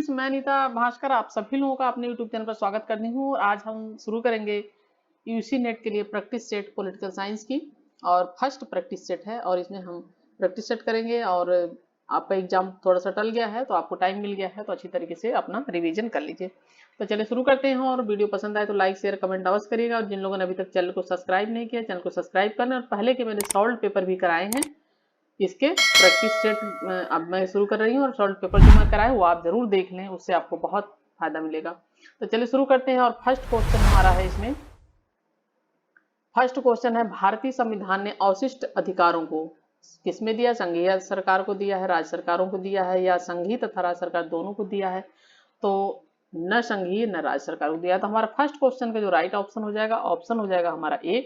Friends, मैं नीता भास्कर आप सभी लोगों का अपने यूट्यूब चैनल पर स्वागत करती हूँ। और आज हम शुरू करेंगे यूसी नेट के लिए प्रैक्टिस सेट पॉलिटिकल साइंस की, और फर्स्ट प्रैक्टिस सेट है और इसमें हम प्रैक्टिस सेट करेंगे। और आपका एग्जाम थोड़ा सा टल गया है तो आपको टाइम मिल गया है, तो अच्छी तरीके से अपना रिवीजन कर लीजिए। तो चलिए शुरू करते हैं। और वीडियो पसंद आए तो लाइक शेयर कमेंट अवश्य करिएगा। और जिन लोगों ने अभी तक चैनल को सब्सक्राइब नहीं किया, चैनल को सब्सक्राइब करना। और पहले के मैंने सॉल्व पेपर भी कराए हैं, इसके प्रैक्टिस सेट अब मैं शुरू कर रही हूँ। और शॉर्ट पेपर जो मैं कराए वो आप जरूर देख लें, उससे आपको बहुत फायदा मिलेगा। तो चलिए शुरू करते हैं। और फर्स्ट क्वेश्चन हमारा है इसमें, फर्स्ट क्वेश्चन है भारतीय संविधान ने अवशिष्ट अधिकारों को किसमें दिया? संघीय सरकार को दिया है, राज्य सरकारों को दिया है, या संघीय तथा राज्य सरकार दोनों को दिया है? तो न संघीय न राज्य सरकार को दिया। तो हमारा फर्स्ट क्वेश्चन का जो राइट ऑप्शन हो जाएगा, ऑप्शन हो जाएगा हमारा ए,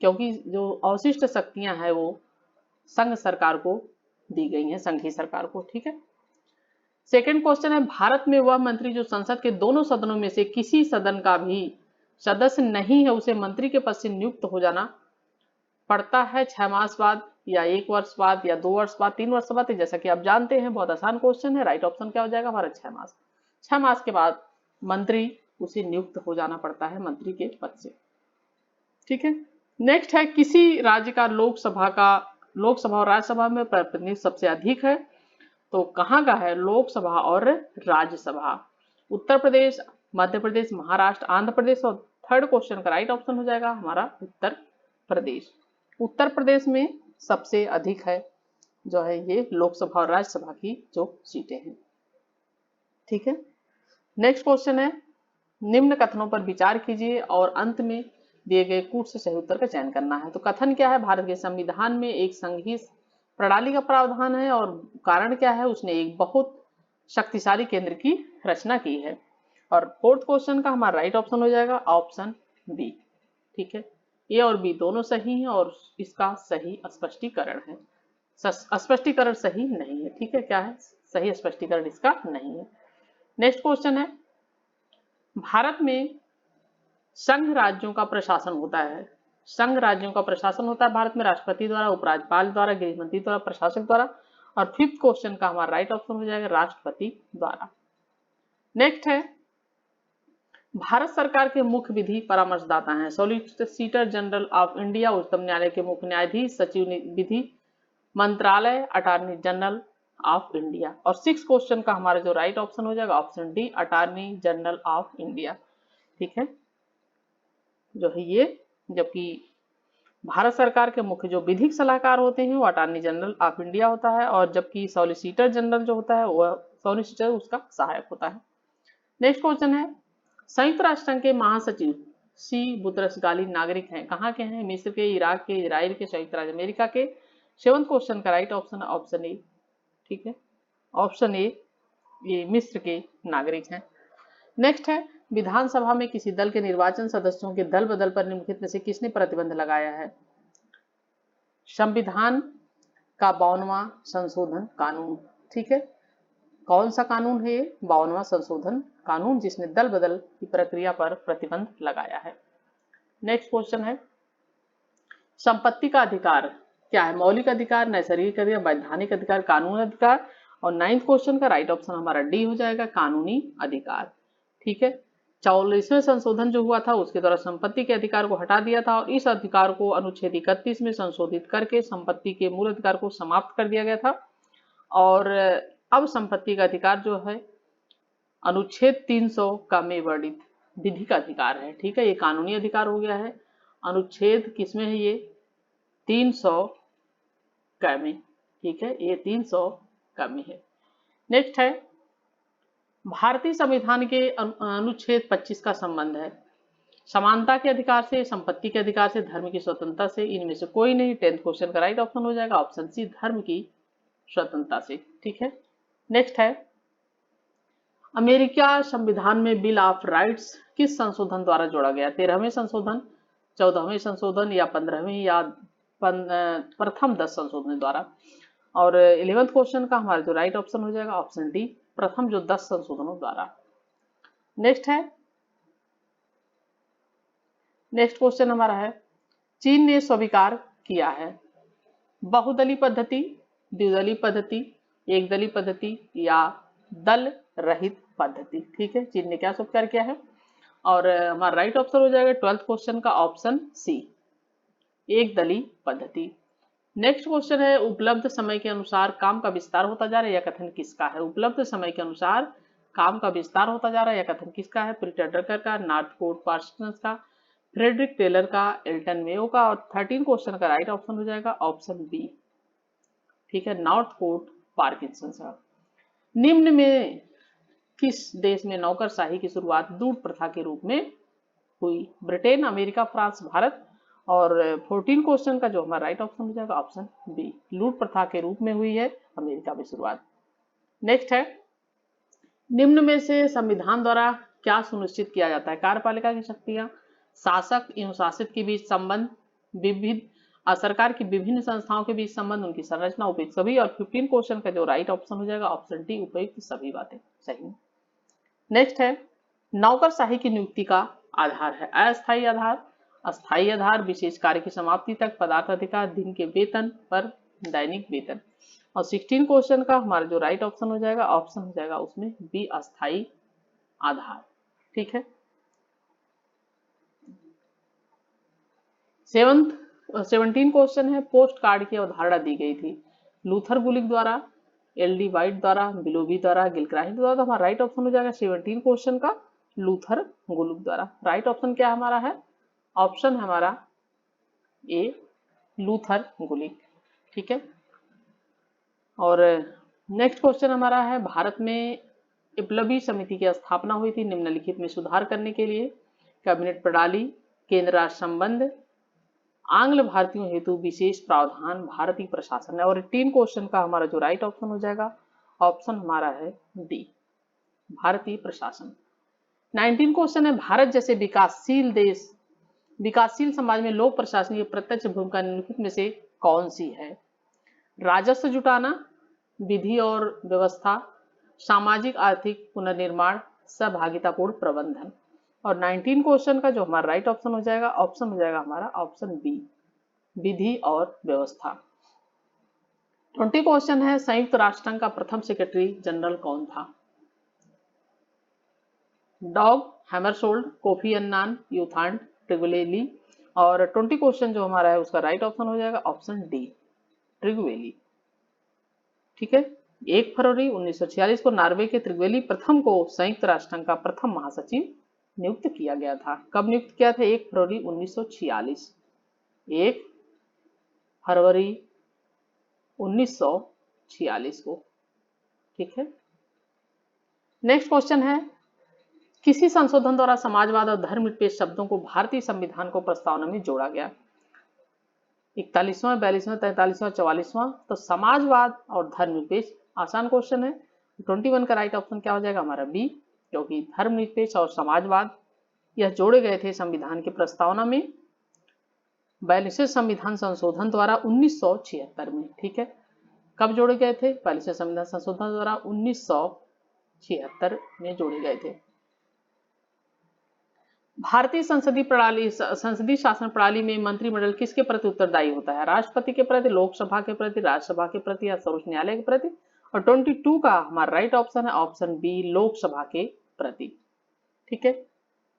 क्योंकि जो अवशिष्ट शक्तियां हैं वो संघ सरकार को दी गई हैं, संघीय सरकार को। ठीक है। सेकंड क्वेश्चन है भारत में वह मंत्री जो संसद के दोनों सदनों में से किसी सदन का भी सदस्य नहीं है, उसे मंत्री के पद से नियुक्त हो जाना पड़ता है 6 मास बाद, या 1 वर्ष बाद, या 2 वर्ष बाद, 3 वर्ष बाद? जैसा कि आप जानते हैं बहुत आसान क्वेश्चन है। राइट ऑप्शन क्या हो जाएगा हमारा? 6 मास। 6 मास के बाद मंत्री उसे नियुक्त हो जाना पड़ता है, मंत्री के पद से। ठीक है। नेक्स्ट है किसी राज्य का लोकसभा और राज्यसभा में प्रतिनिधित्व सबसे अधिक है, तो कहाँ का है? लोकसभा और राज्यसभा, उत्तर प्रदेश, मध्य प्रदेश, महाराष्ट्र, आंध्र प्रदेश। और थर्ड क्वेश्चन का राइट ऑप्शन हो जाएगा हमारा उत्तर प्रदेश। उत्तर प्रदेश में सबसे अधिक है जो है ये लोकसभा और राज्यसभा की जो सीटें हैं। ठीक है। नेक्स्ट क्वेश्चन है निम्न कथनों पर विचार कीजिए और अंत में दिए गए कूट से सही उत्तर का चयन करना है। तो कथन क्या है? भारत के संविधान में एक संघीय प्रणाली का प्रावधान है, और कारण क्या है? उसने एक बहुत शक्तिशाली केंद्र की रचना की है। और फोर्थ क्वेश्चन का हमारा राइट ऑप्शन हो जाएगा ऑप्शन बी। ठीक है। ए और बी दोनों सही हैं और इसका सही स्पष्टीकरण है। स्पष्टीकरण सही नहीं है। ठीक है। क्या है? सही स्पष्टीकरण इसका नहीं है। नेक्स्ट क्वेश्चन है भारत में संघ राज्यों का प्रशासन होता है, संघ राज्यों का प्रशासन होता है भारत में राष्ट्रपति द्वारा, उपराज्यपाल द्वारा, गृह मंत्री द्वारा, प्रशासक द्वारा। और फिफ्थ क्वेश्चन का हमारा राइट ऑप्शन हो जाएगा राष्ट्रपति द्वारा। नेक्स्ट है भारत सरकार के मुख्य विधि परामर्शदाता हैं सॉलिसिटर जनरल ऑफ इंडिया, उच्चतम न्यायालय के मुख्य न्यायाधीश, सचिव विधि मंत्रालय, अटॉर्नी जनरल ऑफ इंडिया। और सिक्स क्वेश्चन का हमारा जो राइट ऑप्शन हो जाएगा option D, attorney general of India. ठीक है, जो है ये, जबकि भारत सरकार के मुख्य जो विधिक सलाहकार होते हैं वो अटॉर्नी जनरल ऑफ इंडिया होता है, और जबकि सॉलिसिटर जनरल जो होता है वह सॉलिसिटर उसका सहायक होता है। नेक्स्ट क्वेश्चन है संयुक्त राष्ट्र संघ के महासचिव सी बुतरस गाली नागरिक हैं, कहाँ के हैं? मिस्र के, इराक के, इजराइल के, संयुक्त राज्य अमेरिका के। सेवंथ क्वेश्चन का राइट ऑप्शन है ऑप्शन ए। ठीक है, ऑप्शन ए, ये मिस्र के नागरिक हैं। नेक्स्ट है विधानसभा में किसी दल के निर्वाचन सदस्यों के दल बदल पर निम्नलिखित में से किसने प्रतिबंध लगाया है? संविधान का 52वां संशोधन कानून। ठीक है, कौन सा कानून है ये? 52वां संशोधन कानून, जिसने दल बदल की प्रक्रिया पर प्रतिबंध लगाया है। नेक्स्ट क्वेश्चन है संपत्ति का अधिकार क्या है? मौलिक अधिकार, नैसर्गिक अधिकार, वैधानिक अधिकार, कानूनी अधिकार। और नाइन्थ क्वेश्चन का राइट ऑप्शन हमारा डी हो जाएगा कानूनी अधिकार। ठीक है, 44वें संशोधन जो हुआ था उसके द्वारा संपत्ति के अधिकार को हटा दिया था, और इस अधिकार को अनुच्छेद 31 में संशोधित करके संपत्ति के मूल अधिकार को समाप्त कर दिया गया था। और अब संपत्ति का अधिकार जो है अनुच्छेद 300 का में वर्णित विधिक अधिकार है। ठीक है, ये कानूनी अधिकार हो गया है। अनुच्छेद किसमें है? ये 300 का में। ठीक है, ये 300 का में है। नेक्स्ट है भारतीय संविधान के अनुच्छेद 25 का संबंध है समानता के अधिकार से, संपत्ति के अधिकार से, धर्म की स्वतंत्रता से, इनमें से कोई नहीं। 10th क्वेश्चन का राइट ऑप्शन हो जाएगा ऑप्शन सी, धर्म की स्वतंत्रता से। ठीक है। नेक्स्ट है अमेरिका संविधान में बिल ऑफ राइट्स किस संशोधन द्वारा जोड़ा गया? 13वें संशोधन, 14वें संशोधन, या 15वें, या प्रथम 10 संशोधन द्वारा। और 11th क्वेश्चन का हमारा जो राइट ऑप्शन हो जाएगा ऑप्शन डी, प्रथम जो 10 संशोधनों द्वारा। नेक्स्ट क्वेश्चन हमारा है चीन ने स्वीकार किया है बहुदलीय पद्धति, द्विदलीय पद्धति, एक दलीय पद्धति, या दल रहित पद्धति। ठीक है, चीन ने क्या स्वीकार किया है। और हमारा राइट ऑप्शन हो जाएगा 12th क्वेश्चन का ऑप्शन सी, एक दली पद्धति। नेक्स्ट क्वेश्चन है, उपलब्ध समय के अनुसार काम का विस्तार होता जा रहा है, यह कथन किसका है। उपलब्ध समय के अनुसार काम का विस्तार होता जा रहा है, यह कथन किसका है। पीटर ड्रकर का, नॉर्थकोट पार्सन्स का, फ्रेडरिक टेलर का, एल्टन मेयो का। और 13 क्वेश्चन का राइट ऑप्शन हो जाएगा ऑप्शन बी, ठीक है, नॉर्थकोट पार्किंसन का। निम्न में किस देश में नौकरशाही की शुरुआत दूध प्रथा के रूप में हुई। Britain, America, France, Bharat. और 14 क्वेश्चन का जो हमारा राइट ऑप्शन हो जाएगा ऑप्शन बी, लूट प्रथा के रूप में हुई है अमेरिका में शुरुआत। नेक्स्ट है, निम्न में से संविधान द्वारा क्या सुनिश्चित किया जाता है। कार्यपालिका की शक्तियां, शासक एवं शासित के बीच संबंध, विविध सरकार की विभिन्न संस्थाओं के बीच संबंध, उनकी संरचना, उपयुक्त सभी। और 15 क्वेश्चन का जो राइट ऑप्शन हो जाएगा ऑप्शन डी, उपयुक्त सभी बातें सही। नेक्स्ट है, नौकरशाही की नियुक्ति का आधार है अस्थायी आधार, अस्थायी आधार, विशेष कार्य की समाप्ति तक, पदार्थ अधिकार, दिन के वेतन पर, दैनिक वेतन। और 16 क्वेश्चन का हमारा जो राइट ऑप्शन हो जाएगा ऑप्शन हो जाएगा उसमें बी, अस्थायी आधार। ठीक है, 17 क्वेश्चन है, पोस्ट कार्ड की अवधारणा दी गई थी लूथर गुलिक द्वारा, एल.डी. वाइट द्वारा, बिलोबी द्वारा, गिलक्राइस्ट द्वारा। तो हमारा राइट ऑप्शन हो जाएगा 17 क्वेश्चन का लूथर गुलिक द्वारा। राइट ऑप्शन क्या हमारा है, ऑप्शन है हमारा ए, लूथर गुलिक। ठीक है, और नेक्स्ट क्वेश्चन हमारा है, भारत में इपलबी समिति की स्थापना हुई थी निम्नलिखित में सुधार करने के लिए। कैबिनेट प्रणाली, केंद्र राज्य संबंध, आंग्ल भारतीयों हेतु विशेष प्रावधान, भारतीय प्रशासन। और 18 क्वेश्चन का हमारा जो राइट ऑप्शन हो जाएगा ऑप्शन हमारा है डी, भारतीय प्रशासन। 19 क्वेश्चन है, भारत जैसे विकासशील देश, विकासशील समाज में लोक प्रशासन की प्रत्यक्ष भूमिका निम्नलिखित में से कौन सी है। राजस्व जुटाना, विधि और व्यवस्था, सामाजिक आर्थिक पुनर्निर्माण, सहभागितापूर्ण प्रबंधन। और 19 क्वेश्चन का जो हमारा राइट ऑप्शन हो जाएगा ऑप्शन हो जाएगा हमारा ऑप्शन बी, विधि और व्यवस्था। 20 क्वेश्चन है, संयुक्त राष्ट्र संघ का प्रथम सेक्रेटरी जनरल कौन था। Dag Hammarskjold, Kofi Annan, U Thant Trygve Lie. और 20 क्वेश्चन जो हमारा है उसका राइट ऑप्शन हो जाएगा ऑप्शन डी, ट्रिगुवेली। ठीक है, 1 फरवरी 1946 को नॉर्वे के त्रिगुवेली प्रथम को संयुक्त राष्ट्र संघ का प्रथम महासचिव नियुक्त किया गया था। कब नियुक्त किया था, 1 फरवरी 1946, 1 फरवरी 1946 को। ठीक है, नेक्स्ट क्वेश्चन है, किसी संशोधन द्वारा समाजवाद और धर्मनिरपेक्ष शब्दों को भारतीय संविधान को प्रस्तावना में जोड़ा गया। 41वां, 42वां, 43वां, 44वां। तो समाजवाद और धर्मनिरपेक्ष आसान क्वेश्चन है। 21 का राइट ऑप्शन क्या हो जाएगा हमारा बी, क्योंकि धर्मनिरपेक्ष और समाजवाद यह जोड़े गए थे संविधान की प्रस्तावना में 42वें संविधान संशोधन द्वारा 1976 में। ठीक है, कब जोड़े गए थे, 42वें संविधान संशोधन द्वारा 1976 में जोड़े गए थे। भारतीय संसदीय शासन प्रणाली में मंत्रिमंडल किसके प्रति उत्तरदायी होता है। राष्ट्रपति के प्रति, लोकसभा के प्रति, राज्यसभा के प्रति या सर्वोच्च न्यायालय के प्रति। और 22 का हमारा राइट ऑप्शन है ऑप्शन बी, लोकसभा के प्रति। ठीक है,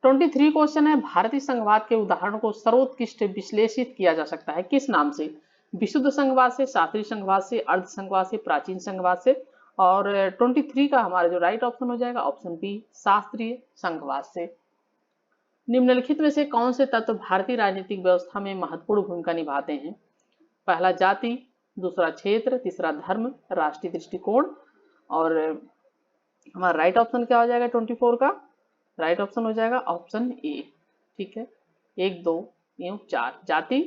23 क्वेश्चन है, भारतीय संघवाद के उदाहरणों को सर्वोत्कृष्ट विश्लेषित किया जा सकता है किस नाम से। विशुद्ध संघवाद से, शास्त्रीय संघवाद से, अर्ध संघवाद से, प्राचीन संघवाद से। और 23 का हमारा जो राइट ऑप्शन हो जाएगा ऑप्शन बी, शास्त्रीय संघवाद से। निम्नलिखित में से कौन से तत्व भारतीय राजनीतिक व्यवस्था में महत्वपूर्ण भूमिका निभाते हैं। पहला जाति, दूसरा क्षेत्र, तीसरा धर्म, राष्ट्रीय दृष्टिकोण। और हमारा राइट ऑप्शन क्या हो जाएगा 24 का राइट ऑप्शन हो जाएगा ऑप्शन ए। ठीक है, 1, 2 एवं 4, जाति,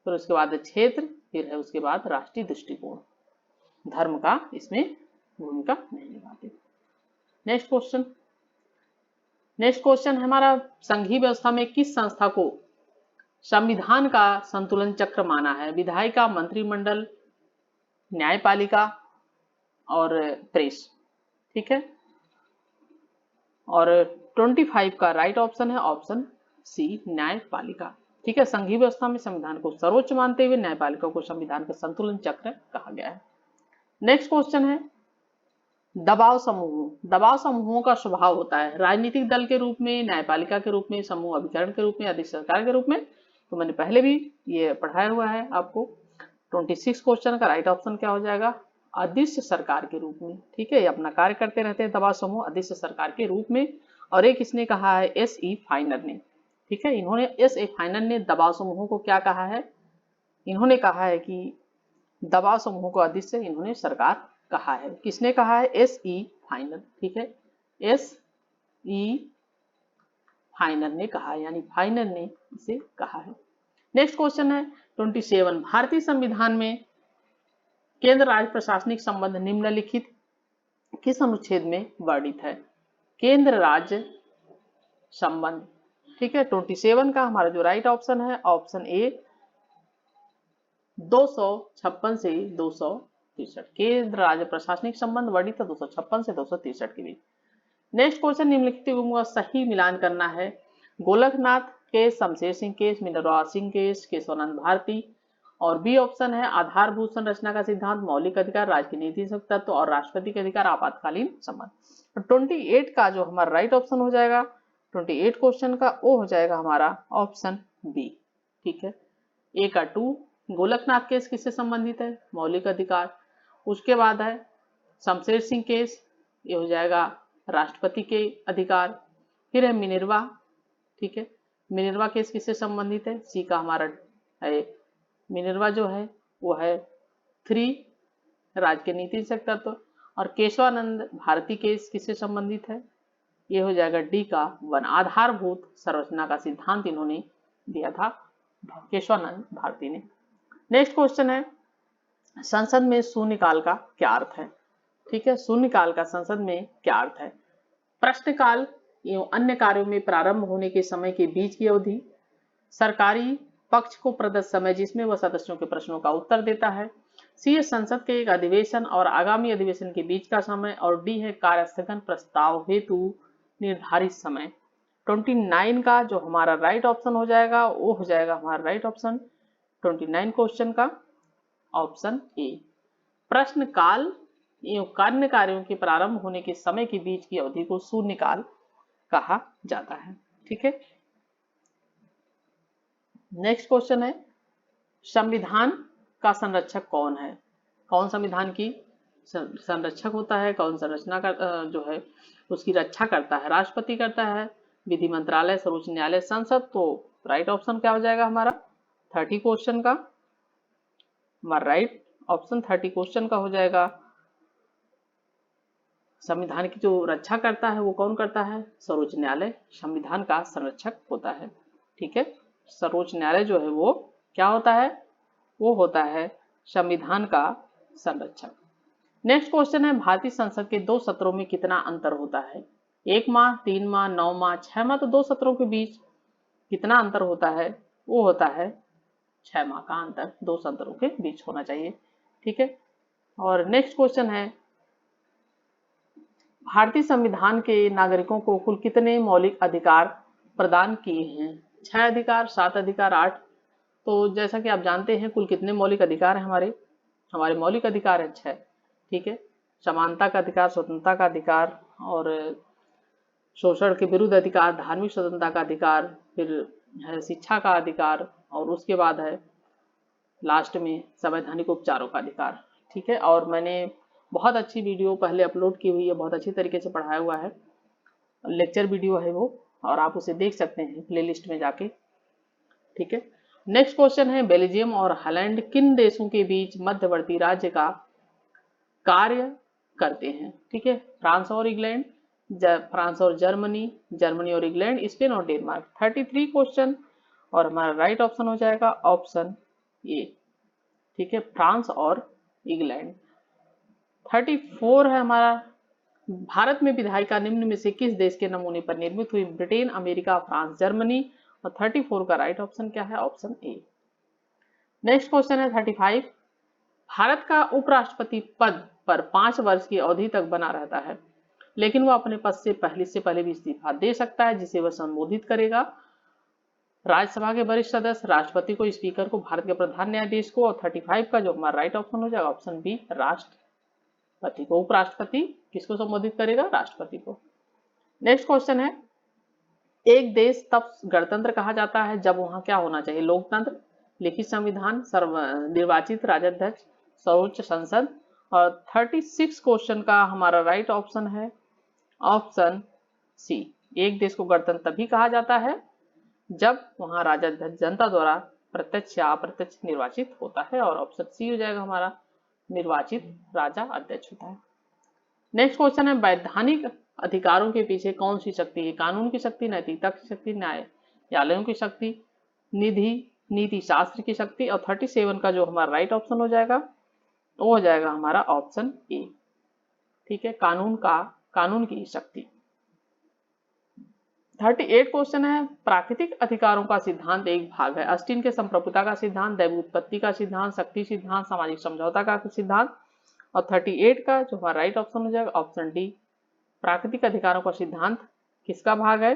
फिर उसके बाद क्षेत्र, फिर है उसके बाद राष्ट्रीय दृष्टिकोण। धर्म का इसमें भूमिका नहीं निभाते। नेक्स्ट क्वेश्चन हमारा, संघीय व्यवस्था में किस संस्था को संविधान का संतुलन चक्र माना है। विधायिका, मंत्रिमंडल, न्यायपालिका और प्रेस। ठीक है, और 25 का राइट ऑप्शन है ऑप्शन सी, न्यायपालिका। ठीक है, संघीय व्यवस्था में संविधान को सर्वोच्च मानते हुए न्यायपालिका को संविधान का संतुलन चक्र कहा गया है। नेक्स्ट क्वेश्चन है, दबाव समूह, दबाव समूहों का स्वभाव होता है राजनीतिक दल के रूप में, न्यायपालिका के रूप में, समूह अभिकरण के रूप में, अध्यक्ष सरकार के रूप में। तो मैंने पहले भी ये पढ़ाया हुआ है आपको। 26 क्वेश्चन का राइट ऑप्शन क्या हो जाएगा? अदृश्य सरकार के रूप में। ठीक है, ये अपना कार्य करते रहते हैं दबाव समूह अदृश्य सरकार के रूप में। और एक इसने कहा है एस ई फाइनर ने। ठीक है, इन्होंने एस ए फाइनर ने दबाव समूहों को क्या कहा है? इन्होंने कहा है कि दबाव समूहों को अदृश्य इन्होंने सरकार कहा है। किसने कहा है? S E फाइनर। ठीक है, एस ई फाइनर ने कहा है, यानी फाइनर ने इसे कहा है। नेक्स्ट क्वेश्चन है 27। भारतीय संविधान में केंद्र राज्य प्रशासनिक संबंध निम्नलिखित किस अनुच्छेद में वर्णित है? केंद्र राज्य संबंध। ठीक है, 27 का हमारा जो राइट ऑप्शन है ऑप्शन ए 256 से 263। केंद्र राज्य प्रशासनिक संबंध वर्णित है 256 से 263 के बीच। नेक्स्ट क्वेश्चन निम्नलिखित का सही मिलान करना है। Golaknath case, Shamsher Singh case, Minerva Singh case, Kesavananda Bharati. और बी ऑप्शन है आधारभूत संरचना का सिद्धांत, मौलिक अधिकार, राज्य की नीति तत्व और राष्ट्रपति के अधिकार, आपातकालीन संबंध। 28 का जो हमारा राइट ऑप्शन हो जाएगा 28 क्वेश्चन का वो हो जाएगा हमारा ऑप्शन बी। ठीक है, ए का 2 गोलकनाथ केस किससे संबंधित है? मौलिक अधिकार। उसके बाद है शमशेर सिंह केस, ये हो जाएगा राष्ट्रपति के अधिकार। फिर है मिनर्वा। ठीक है, मिनर्वा केस किससे संबंधित है? सी का हमारा है। मिनर्वा जो है वो है 3 राज्य के नीति तत्व। और केशवानंद भारती केस किससे संबंधित है? ये हो जाएगा डी का 1 आधारभूत संरचना का सिद्धांत इन्होंने दिया था केशवानंद भारती ने। नेक्स्ट क्वेश्चन है संसद में शून्यकाल का क्या अर्थ है? ठीक है, शून्यकाल का संसद में क्या अर्थ है? प्रश्नकाल एवं अन्य कार्यों में प्रारंभ होने के समय के बीच की अवधि, सरकारी पक्ष को प्रदत्त समय जिसमें वह सदस्यों के प्रश्नों का उत्तर देता है, सी है संसद के एक अधिवेशन और आगामी अधिवेशन के बीच का समय, और डी है कार्यस्थगन प्रस्ताव हेतु निर्धारित समय। 29 का जो हमारा राइट ऑप्शन हो जाएगा वो हो जाएगा हमारा राइट ऑप्शन 29 क्वेश्चन का ऑप्शन ए। प्रश्न काल एवं कार्यों के प्रारंभ होने के समय के बीच की अवधि को शून्यकाल कहा जाता है। ठीक है, नेक्स्ट क्वेश्चन है संविधान का संरक्षक कौन है? कौन संविधान की संरक्षक होता है? कौन संरचना का जो है उसकी रक्षा करता है? राष्ट्रपति करता है, विधि मंत्रालय, सर्वोच्च न्यायालय, संसद। तो राइट ऑप्शन क्या हो जाएगा हमारा 30 क्वेश्चन का? हमारा राइट ऑप्शन 30 क्वेश्चन का हो जाएगा संविधान की जो रक्षा करता है वो कौन करता है? सर्वोच्च न्यायालय संविधान का संरक्षक होता है। ठीक है, सर्वोच्च न्यायालय जो है वो क्या होता है? वो होता है संविधान का संरक्षक। नेक्स्ट क्वेश्चन है भारतीय संसद के 2 सत्रों में कितना अंतर होता है? 1 माह, 3 माह, 9 माह, 6 माह। तो 2 सत्रों के बीच कितना अंतर होता है? वो होता है 6 माह का अंतर 2 सत्रों के बीच होना चाहिए। ठीक है, और नेक्स्ट क्वेश्चन है भारतीय संविधान के नागरिकों को कुल कितने मौलिक अधिकार प्रदान किए हैं? 6 अधिकार, 7 अधिकार, 8। तो जैसा कि आप जानते हैं कुल कितने मौलिक अधिकार हैं हमारे मौलिक अधिकार है 6। ठीक है, समानता का अधिकार, स्वतंत्रता का अधिकार, और शोषण के विरुद्ध अधिकार, धार्मिक स्वतंत्रता का अधिकार, फिर है शिक्षा का अधिकार, और उसके बाद है लास्ट में संवैधानिक उपचारों का अधिकार। ठीक है, और मैंने बहुत अच्छी वीडियो पहले अपलोड की हुई है, बहुत अच्छी तरीके से पढ़ाया हुआ है, लेक्चर वीडियो है वो, और आप उसे देख सकते हैं प्लेलिस्ट में जाके। ठीक है, नेक्स्ट क्वेश्चन है बेल्जियम और हॉलैंड किन देशों के बीच मध्यवर्ती राज्य का कार्य करते हैं? ठीक है, फ्रांस और इंग्लैंड, फ्रांस और जर्मनी, जर्मनी और इंग्लैंड, स्पेन और डेनमार्क। 33 क्वेश्चन, और हमारा राइट ऑप्शन हो जाएगा ऑप्शन ए। ठीक है, फ्रांस और इंग्लैंड। 34 है हमारा भारत में विधायिका निम्न में से किस देश के नमूने पर निर्मित हुई? Britain, America, France, Germany. और 34 का राइट ऑप्शन क्या है? Option A. नेक्स्ट क्वेश्चन है 35 भारत का उपराष्ट्रपति पद पर 5 वर्ष की अवधि तक बना रहता है, लेकिन वह अपने पद से पहले भी इस्तीफा दे सकता है, जिसे वह संबोधित करेगा। राज्यसभा के वरिष्ठ सदस्य, राष्ट्रपति को, स्पीकर को, भारत के प्रधान न्यायाधीश को। और 35 का जो हमारा राइट ऑप्शन हो जाएगा ऑप्शन बी राष्ट्रपति। पति को। उपराष्ट्रपति किसको संबोधित करेगा? राष्ट्रपति को। नेक्स्ट क्वेश्चन है, एक देश तब गणतंत्र कहा जाता है जब वहां क्या होना चाहिए? लोकतंत्र, लिखित संविधान, सर्व निर्वाचित राजाध्यक्ष, सर्वोच्च संसद। और 36 क्वेश्चन का हमारा राइट ऑप्शन है ऑप्शन सी। एक देश को गणतंत्र तभी कहा जाता है जब वहां राजाध्यक्ष जनता द्वारा प्रत्यक्ष या अप्रत्यक्ष निर्वाचित होता है, और ऑप्शन सी हो जाएगा हमारा, निर्वाचित राजा अध्यक्ष होता है। नेक्स्ट क्वेश्चन है, वैधानिक अधिकारों के पीछे कौन सी शक्ति है? कानून की शक्ति, नैतिकता की शक्ति, न्यायालयों की शक्ति, निधि नीति शास्त्र की शक्ति। और 37 का जो हमारा राइट ऑप्शन हो जाएगा वो हो जाएगा हमारा ऑप्शन ए। ठीक है, कानून की शक्ति। 38 क्वेश्चन है, प्राकृतिक अधिकारों का सिद्धांत एक भाग है। ऑस्टिन के संप्रभुता का सिद्धांत, दैव उत्पत्ति का सिद्धांत, शक्ति सिद्धांत, सामाजिक समझौता का सिद्धांत। और 38 का जो हमारा राइट ऑप्शन हो जाएगा ऑप्शन डी। प्राकृतिक अधिकारों का सिद्धांत किसका भाग है?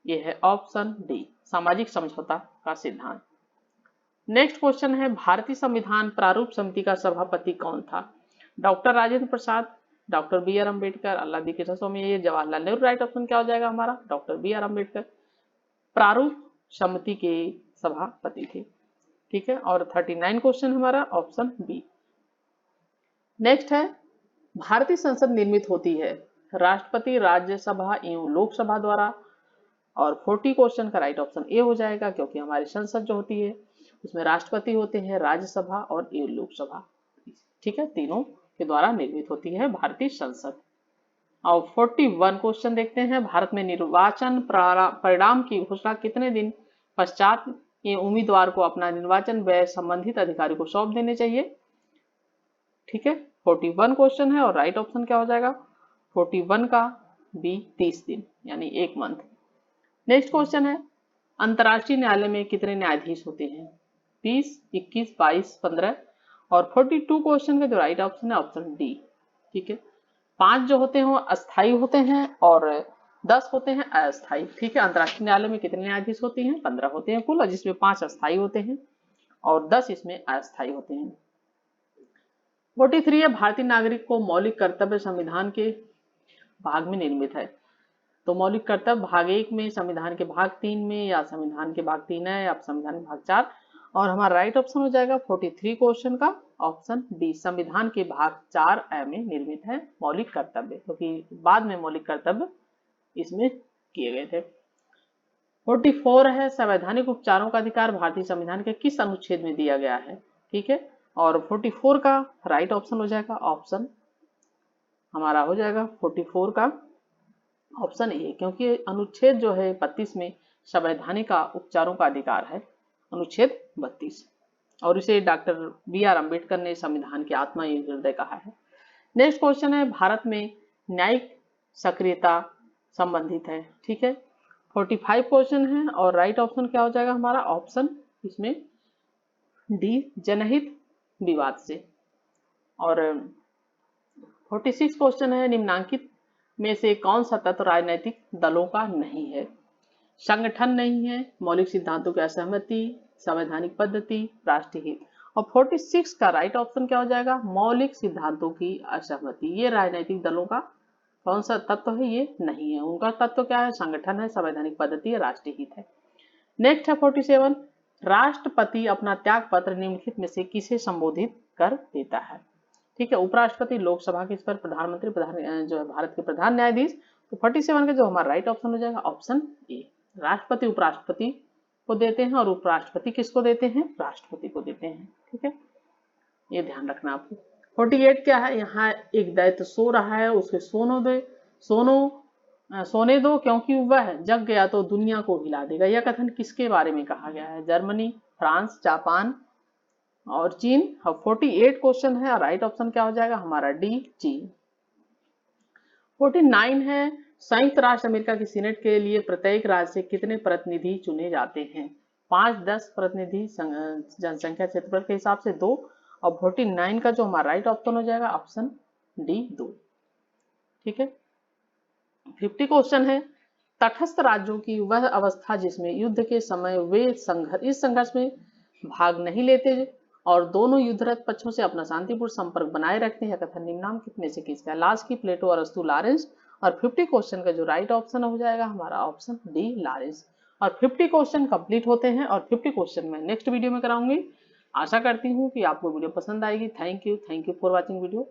ये है ऑप्शन डी, सामाजिक समझौता का सिद्धांत। नेक्स्ट क्वेश्चन है, भारतीय संविधान प्रारूप समिति का सभापति कौन था? Doctor Rajendra Prasad, doctor B R Ambedkar, Alladi Krishna Swami, Jawaharlal Nehru. Right option क्या हो जाएगा हमारा? डॉक्टर बी आर अम्बेडकर प्रारूप समिति के सभापति थे। ठीक है, और 39 क्वेश्चन हमारा ऑप्शन बी। नेक्स्ट है, भारतीय संसद निर्मित होती है राष्ट्रपति, राज्यसभा एवं लोकसभा द्वारा। और 40 क्वेश्चन का राइट ऑप्शन ए हो जाएगा, क्योंकि हमारी संसद जो होती है उसमें राष्ट्रपति होते हैं, राज्यसभा और एवं लोकसभा। ठीक है, तीनों के द्वारा निर्मित होती है भारतीय संसद। और 41 क्वेश्चन देखते हैं, भारत में निर्वाचन परिणाम की घोषणा कितने दिन पश्चात ये उम्मीदवार को अपना निर्वाचन व्यय संबंधित अधिकारी को सौंप देने चाहिए? ठीक है, 41 क्वेश्चन है, और राइट ऑप्शन क्या हो जाएगा 41 का बी, 30 दिन यानी 1 मंथ। नेक्स्ट क्वेश्चन है, अंतर्राष्ट्रीय न्यायालय में कितने न्यायाधीश होते हैं? 20, 21, 22, 15। और 42 क्वेश्चन का जो राइट ऑप्शन है ऑप्शन डी। ठीक है, 5 जो होते हैं वो अस्थायी होते हैं और 10 होते हैं अस्थायी। ठीक है, अंतर्राष्ट्रीय न्यायालय में कितने न्यायाधीश होते हैं? 15 होते हैं कुल, जिसमें 5 अस्थायी होते हैं और 10 इसमें अस्थायी होते हैं। 43 है, भारतीय नागरिक को मौलिक कर्तव्य संविधान के भाग में निर्मित है। तो मौलिक कर्तव्य भाग 1 में, संविधान के भाग 3 में, या संविधान के भाग 3 है, या संविधान के भाग 4। और हमारा राइट ऑप्शन हो जाएगा 43 क्वेश्चन का ऑप्शन डी, संविधान के भाग 4 में निर्मित है मौलिक कर्तव्य, क्योंकि बाद में मौलिक कर्तव्य इसमें किए गए थे। 44 है, संवैधानिक उपचारों का अधिकार भारतीय संविधान के किस अनुच्छेद में दिया गया है? ठीक है, और 44 का राइट ऑप्शन हो जाएगा ऑप्शन हमारा हो जाएगा 44 का ऑप्शन ए, क्योंकि अनुच्छेद जो है 32 में संवैधानिक उपचारों का अधिकार है, अनुच्छेद 32, और इसे डॉक्टर बी आर अम्बेडकर ने संविधान की आत्मा एवं हृदय कहा है। नेक्स्ट क्वेश्चन है, भारत में न्यायिक सक्रियता संबंधित है। ठीक है, 45 क्वेश्चन है, और राइट ऑप्शन क्या हो जाएगा हमारा ऑप्शन इसमें डी, जनहित विवाद से। और 46 क्वेश्चन है, निम्नांकित में से कौन सा तत्व राजनीतिक दलों का नहीं है? संगठन नहीं है, मौलिक सिद्धांतों की असहमति, संवैधानिक पद्धति, राष्ट्रीय हित। और 46 का राइट ऑप्शन क्या हो जाएगा? मौलिक सिद्धांतों की असहमति। ये राजनीतिक दलों का कौन सा तत्व है? ये नहीं है। उनका तत्व क्या है? संगठन है, संवैधानिक पद्धति है, राष्ट्रीय हित है। नेक्स्ट है 47, राष्ट्रपति अपना त्याग पत्र निम्नलिखित में से किसे संबोधित कर देता है? ठीक है, उपराष्ट्रपति, लोकसभा के स्पीकर, प्रधानमंत्री, जो है भारत के प्रधान न्यायाधीश। तो 47 का जो हमारा राइट ऑप्शन हो जाएगा ऑप्शन ए, राष्ट्रपति उपराष्ट्रपति को देते हैं, और उपराष्ट्रपति किसको देते हैं? राष्ट्रपति को देते हैं। ठीक है, ये ध्यान रखना आपको। 48 क्या है? यहाँ एक दैत्य सो रहा है, उसके सोने दो क्योंकि वह जग गया तो दुनिया को हिला देगा। यह कथन किसके बारे में कहा गया है? जर्मनी, फ्रांस, जापान और चीन। 48 क्वेश्चन है, राइट ऑप्शन क्या हो जाएगा हमारा डी, चीन। 49 है, संयुक्त राष्ट्र अमेरिका की सीनेट के लिए प्रत्येक राज्य से कितने प्रतिनिधि चुने जाते हैं? 5, 10 प्रतिनिधि जनसंख्या क्षेत्रफल के हिसाब से 2। और 49 का जो हमारा राइट ऑप्शन हो जाएगा ऑप्शन डी, 2। ठीक है, 50 क्वेश्चन है, तटस्थ राज्यों की वह अवस्था जिसमें युद्ध के समय वे इस संघर्ष में भाग नहीं लेते और दोनों युद्धरत पक्षों से अपना शांतिपूर्ण संपर्क बनाए रखते हैं। कथन निम्नाम कितने से किसका? लास्ट की प्लेटो, अरस्तु, लॉरेंस। और 50 क्वेश्चन का जो राइट ऑप्शन हो जाएगा हमारा ऑप्शन डी, लॉरेंस। और 50 क्वेश्चन कंप्लीट होते हैं और 50 क्वेश्चन मैं नेक्स्ट वीडियो में कराऊंगी। आशा करती हूँ कि आपको वीडियो पसंद आएगी। Thank you for watching video.